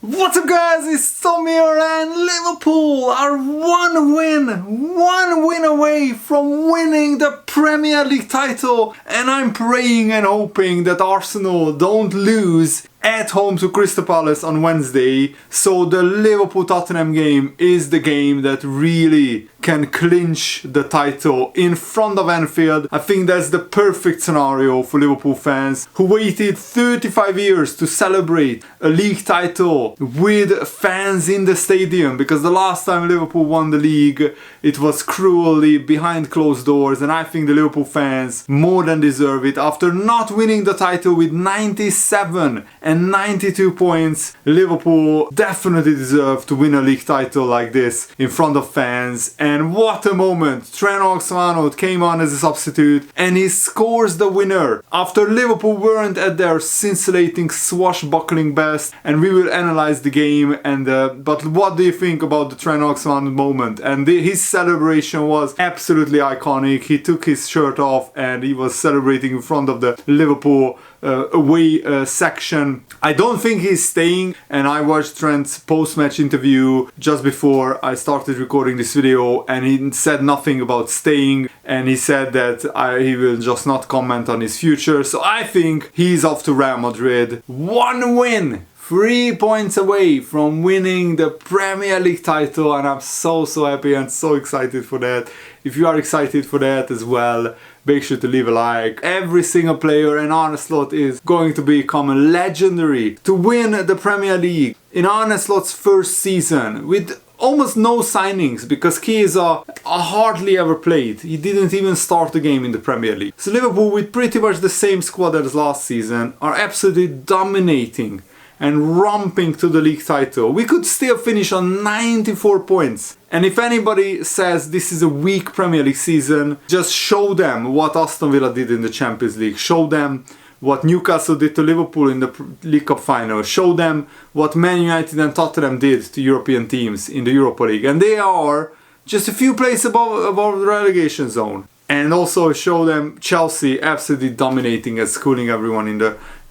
What's up guys, it's Tom here, and Liverpool are one win away from winning the Premier League title, and I'm praying and hoping that Arsenal don't lose at home to Crystal Palace on Wednesday, so the Liverpool-Tottenham game is the game that really can clinch the title in front of Anfield. I think that's the perfect scenario for Liverpool fans who waited 35 years to celebrate a league title with fans in the stadium, because the last time Liverpool won the league it was cruelly behind closed doors, and I think the Liverpool fans more than deserve it. After not winning the title with 97 and 92 points, Liverpool definitely deserve to win a league title like this in front of fans. And what a moment! Trent came on as a substitute and he scores the winner after Liverpool weren't at their scintillating, swashbuckling best. And we will analyze the game. And but what do you think about the Trent moment? And his celebration was absolutely iconic. He took his shirt off and he was celebrating in front of the Liverpool away section. I don't think he's staying, and I watched Trent's post-match interview just before I started recording this video, and he said nothing about staying, and he said that he will just not comment on his future. So I think he's off to Real Madrid. One win! 3 points away from winning the Premier League title, and I'm so happy and so excited for that. If you are excited for that as well, make sure to leave a like. Every single player in Arne Slot is going to become legendary to win the Premier League in Arne Slot's first season with almost no signings, because Chiesa hardly ever played. He didn't even start the game in the Premier League. So Liverpool, with pretty much the same squad as last season, are absolutely dominating and romping to the league title. We could still finish on 94 points. And if anybody says this is a weak Premier League season, just show them what Aston Villa did in the Champions League. Show them what Newcastle did to Liverpool in the League Cup final. Show them what Man United and Tottenham did to European teams in the Europa League. And they are just a few places above the relegation zone. And also show them Chelsea absolutely dominating and schooling everyone in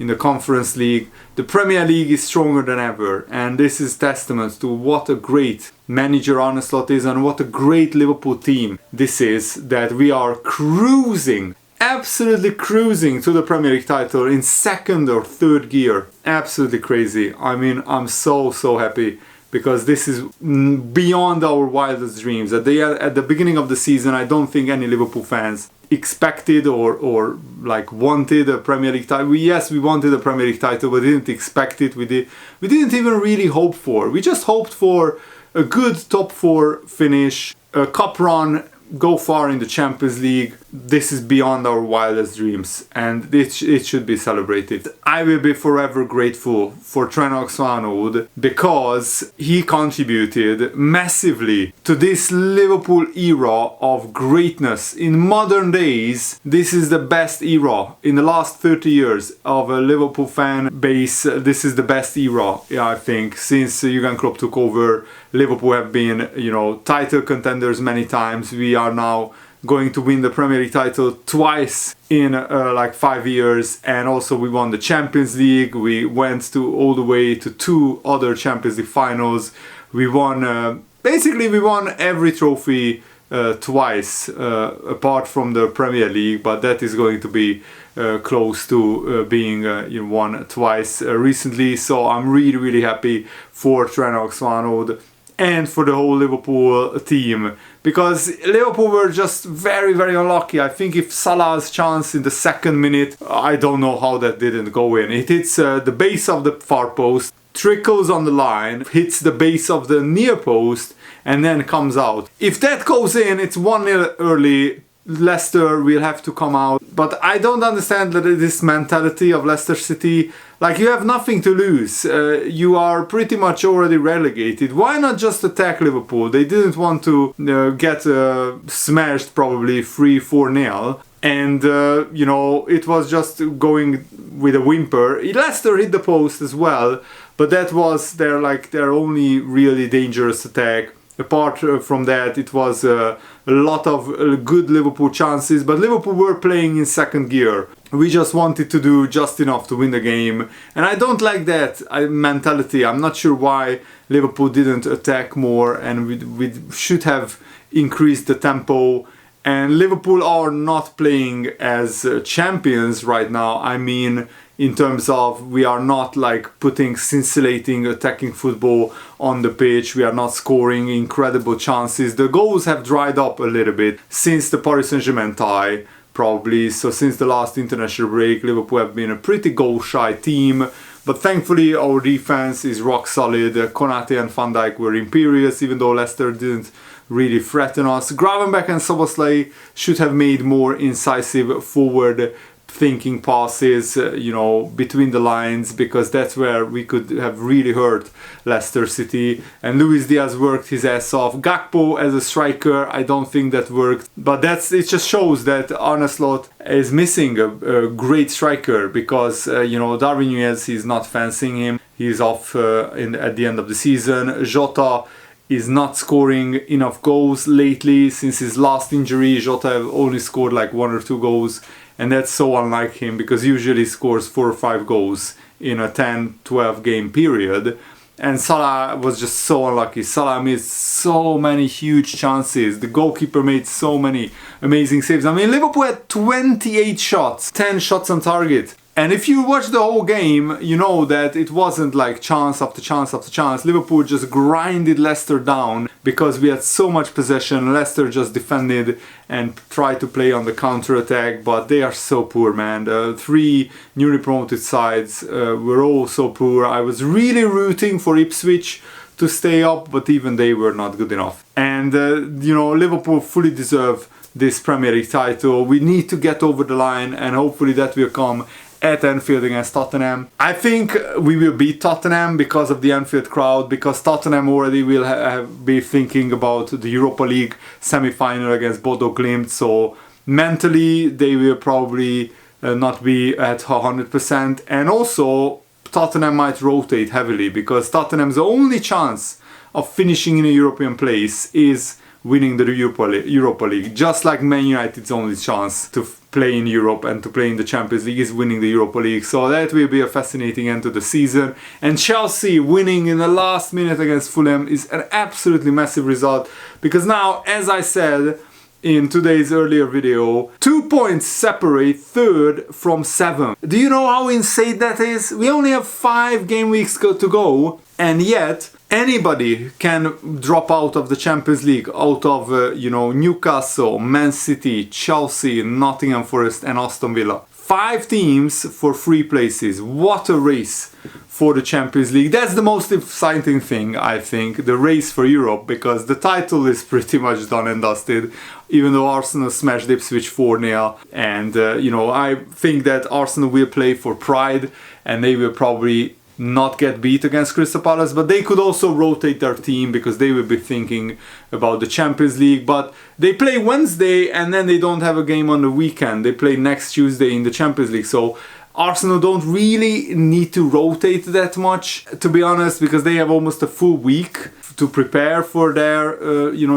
the Conference League. The Premier League is stronger than ever, and this is testament to what a great manager Arne Slot is and what a great Liverpool team this is, that we are cruising, absolutely cruising to the Premier League title in second or third gear. Absolutely crazy. I mean, I'm so happy, because this is beyond our wildest dreams. At the beginning of the season, I don't think any Liverpool fans expected or like wanted a Premier League title. Yes, we wanted a Premier League title, but didn't expect it. We didn't even really hope for. We just hoped for a good top 4 finish, a cup run, go far in the Champions League. This is beyond our wildest dreams, and it should be celebrated. I will be forever grateful for Trent Alexander-Arnold, because he contributed massively to this Liverpool era of greatness. In modern days, this is the best era. In the last 30 years of a Liverpool fan base, this is the best era, I think, since Jurgen Klopp took over. Liverpool have been, title contenders many times. We are now going to win the Premier League title twice in like 5 years, and also we won the Champions League. We went all the way to 2 other Champions League finals. We won basically we won every trophy twice, apart from the Premier League, but that is going to be close to being won twice recently. So I'm really happy for Trent Alexander-Arnold and for the whole Liverpool team, because Liverpool were just very unlucky. I think if Salah's chance in the second minute, I don't know how that didn't go in. It hits the base of the far post, trickles on the line, hits the base of the near post, and then comes out. If that goes in, it's 1-0 early. Leicester will have to come out. But I don't understand this mentality of Leicester City. Like, you have nothing to lose. You are pretty much already relegated. Why not just attack Liverpool? They didn't want to get smashed probably 3-4-0. And, it was just going with a whimper. Leicester hit the post as well. But that was their only really dangerous attack. apart from that, it was a lot of good Liverpool chances, but Liverpool were playing in second gear. We just wanted to do just enough to win the game, and I don't like that mentality. I'm not sure why Liverpool didn't attack more, and we should have increased the tempo. And Liverpool are not playing as champions right now. I mean, in terms of we are not like putting scintillating attacking football on the pitch. We are not scoring incredible chances. The goals have dried up a little bit since the Paris Saint-Germain tie, probably. So since the last international break, Liverpool have been a pretty goal-shy team. But thankfully our defense is rock solid. Konate and Van Dijk were imperious, even though Leicester didn't really threaten us. Gravenberch and Szoboszlai should have made more incisive forward thinking passes, between the lines, because that's where we could have really hurt Leicester City. And Luis Diaz worked his ass off. Gakpo as a striker, I don't think that worked, but it just shows that Arne Slot is missing a great striker, because Darwin Núñez is not fancying him. He's off at the end of the season. Jota is not scoring enough goals lately. Since his last injury, Jota only scored like 1 or 2 goals, and that's so unlike him, because usually he scores 4 or 5 goals in a 10-12 game period. And Salah was just so unlucky. Salah missed so many huge chances. The goalkeeper made so many amazing saves. I mean, Liverpool had 28 shots, 10 shots on target. And if you watch the whole game, you know that it wasn't like chance after chance after chance. Liverpool just grinded Leicester down because we had so much possession. Leicester just defended and tried to play on the counter-attack, but they are so poor, man. The 3 newly promoted sides were all so poor. I was really rooting for Ipswich to stay up, but even they were not good enough. And, Liverpool fully deserve this Premier League title. We need to get over the line, and hopefully that will come at Anfield against Tottenham. I think we will beat Tottenham because of the Anfield crowd, because Tottenham already will be thinking about the Europa League semi-final against Bodo Glimt, so mentally they will probably not be at 100%, and also Tottenham might rotate heavily, because Tottenham's only chance of finishing in a European place is winning the Europa League, just like Man United's only chance to play in Europe and to play in the Champions League is winning the Europa League. So that will be a fascinating end to the season. And Chelsea winning in the last minute against Fulham is an absolutely massive result, because now, as I said in today's earlier video, 2 points separate third from 7th. Do you know how insane that is? We only have 5 game weeks to go, and yet anybody can drop out of the Champions League, out of Newcastle, Man City, Chelsea, Nottingham Forest and Aston Villa. 5 teams for 3 places. What a race for the Champions League. That's the most exciting thing, I think, the race for Europe, because the title is pretty much done and dusted, even though Arsenal smashed Ipswich 4-0. And, I think that Arsenal will play for pride, and they will probably not get beat against Crystal Palace, but they could also rotate their team because they will be thinking about the Champions League. But they play Wednesday and then they don't have a game on the weekend. They play next Tuesday in the Champions League, so Arsenal don't really need to rotate that much, to be honest, because they have almost a full week to prepare for their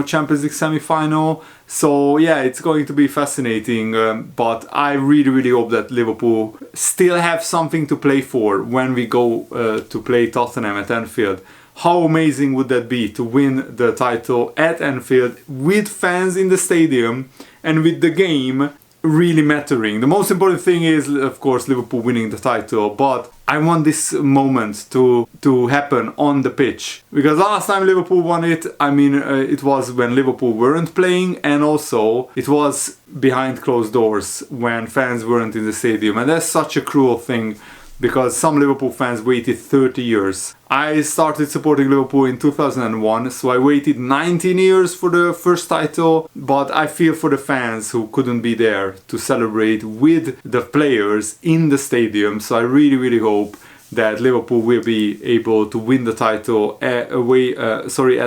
Champions League semi-final. So yeah, it's going to be fascinating, but I really, really hope that Liverpool still have something to play for when we go to play Tottenham at Anfield. How amazing would that be to win the title at Anfield with fans in the stadium and with the game really mattering. The most important thing is, of course, Liverpool winning the title, but I want this moment to happen on the pitch, because last time Liverpool won it, it was when Liverpool weren't playing, and also it was behind closed doors when fans weren't in the stadium, and that's such a cruel thing, because some Liverpool fans waited 30 years. I started supporting Liverpool in 2001, so I waited 19 years for the first title, but I feel for the fans who couldn't be there to celebrate with the players in the stadium, so I really, really hope that Liverpool will be able to win the title at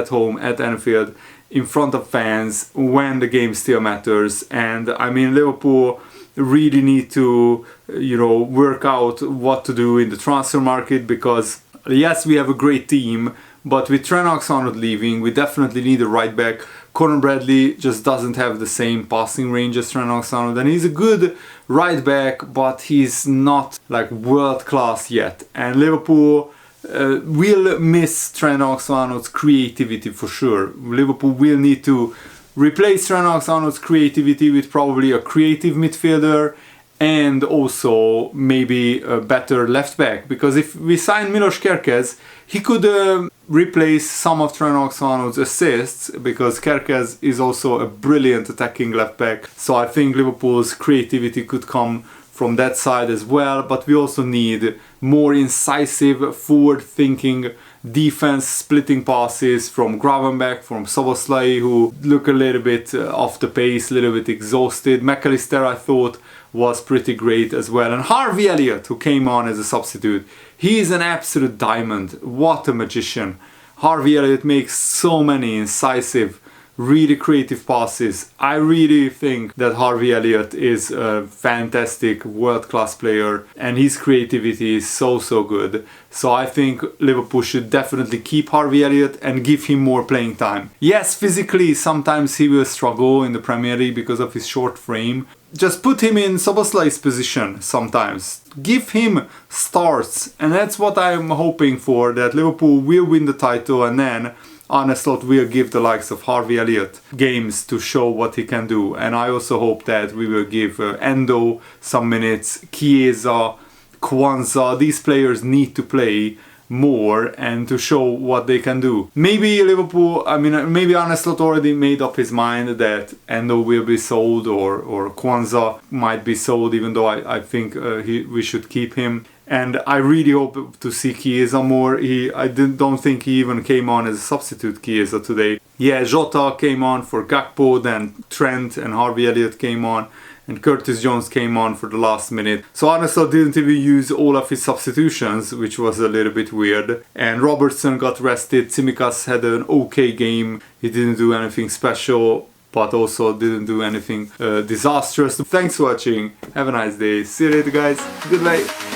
home at Anfield in front of fans when the game still matters. And Liverpool really need to work out what to do in the transfer market, because Yes, we have a great team, but with Trent Alexander leaving, we definitely need a right back. Conor Bradley just doesn't have the same passing range as Trent Alexander, and he's a good right back, but he's not like world class yet. And Liverpool will miss Trent Alexander's creativity for sure. Liverpool will need to replace Trent Alexander's creativity with probably a creative midfielder and also maybe a better left back, because if we sign Milos Kerkez, he could replace some of Trent Alexander's assists, because Kerkez is also a brilliant attacking left back. So I think Liverpool's creativity could come from that side as well, but we also need more incisive, forward-thinking defense, splitting passes from Gravenberch, from Szoboszlai, who look a little bit off the pace, a little bit exhausted. McAllister, I thought, was pretty great as well. And Harvey Elliott, who came on as a substitute, he's an absolute diamond. What a magician. Harvey Elliott makes so many incisive, really creative passes. I really think that Harvey Elliott is a fantastic world-class player, and his creativity is so good. So I think Liverpool should definitely keep Harvey Elliott and give him more playing time. Yes, physically sometimes he will struggle in the Premier League because of his short frame. Just put him in Szoboszlai's position sometimes. Give him starts, and that's what I'm hoping for, that Liverpool will win the title, and then Arne Slot will give the likes of Harvey Elliott games to show what he can do. And I also hope that we will give Endo some minutes, Chiesa, Kwanzaa. These players need to play more and to show what they can do. Maybe Liverpool, maybe Arne Slot already made up his mind that Endo will be sold, or Kwanzaa might be sold, even though I think we should keep him. And I really hope to see Chiesa more. Don't think he even came on as a substitute, Chiesa, today. Yeah, Jota came on for Gakpo, then Trent and Harvey Elliott came on, and Curtis Jones came on for the last minute. So Arne Slot didn't even use all of his substitutions, which was a little bit weird. And Robertson got rested. Tsimikas had an okay game. He didn't do anything special, but also didn't do anything disastrous. Thanks for watching. Have a nice day. See you later, guys. Good night.